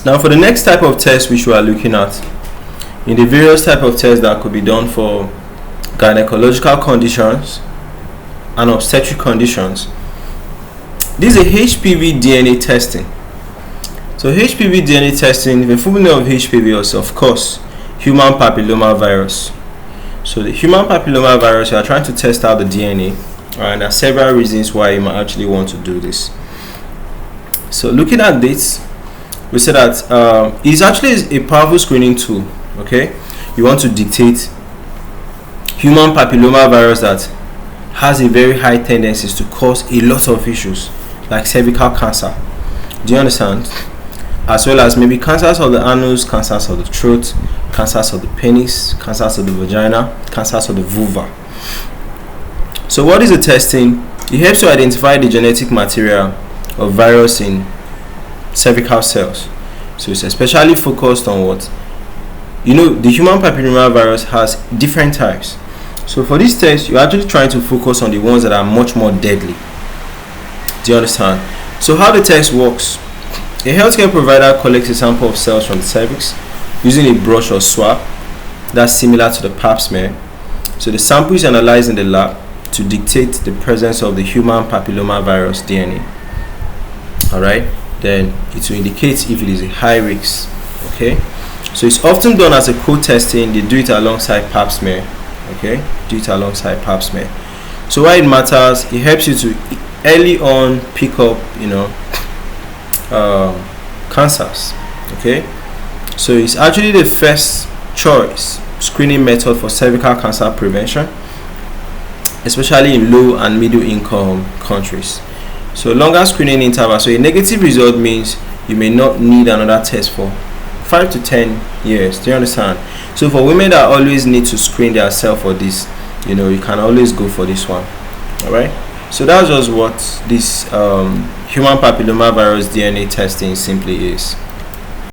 Now for the next type of test which we are looking at, in the various type of tests that could be done for gynecological conditions and obstetric conditions, this is a HPV DNA testing. So HPV DNA testing, the full name of HPV is of course human papillomavirus. So the human papillomavirus, you are trying to test out the DNA, and there are several reasons why you might actually want to do this. So looking at this, we say that it's actually a powerful screening tool. Okay, you want to dictate human papillomavirus that has a very high tendencies to cause a lot of issues like cervical cancer. Do you understand? As well as maybe cancers of the anus, cancers of the throat, cancers of the penis, cancers of the vagina, cancers of the vulva. So what is the testing? It helps to identify the genetic material of virus in cervical cells. So it's especially focused on what? The human papillomavirus has different types. So for this test, you're actually trying to focus on the ones that are much more deadly. Do you understand? So how the test works? A healthcare provider collects a sample of cells from the cervix using a brush or swab that's similar to the pap smear. So the sample is analyzed in the lab to dictate the presence of the human papillomavirus DNA. Alright, then it will indicate if it is a high risk. Okay, so it's often done as a co-testing. They do it alongside pap smear. Okay, do it alongside pap smear. So why it matters, it helps you to early on pick up cancers. Okay, so it's actually the first choice screening method for cervical cancer prevention, especially in low and middle income countries. So longer screening interval. So a negative result means you may not need another test for 5 to 10 years. Do you understand? So for women that always need to screen themselves for this, you can always go for this one. All right, so that's just what this human papillomavirus DNA testing simply is.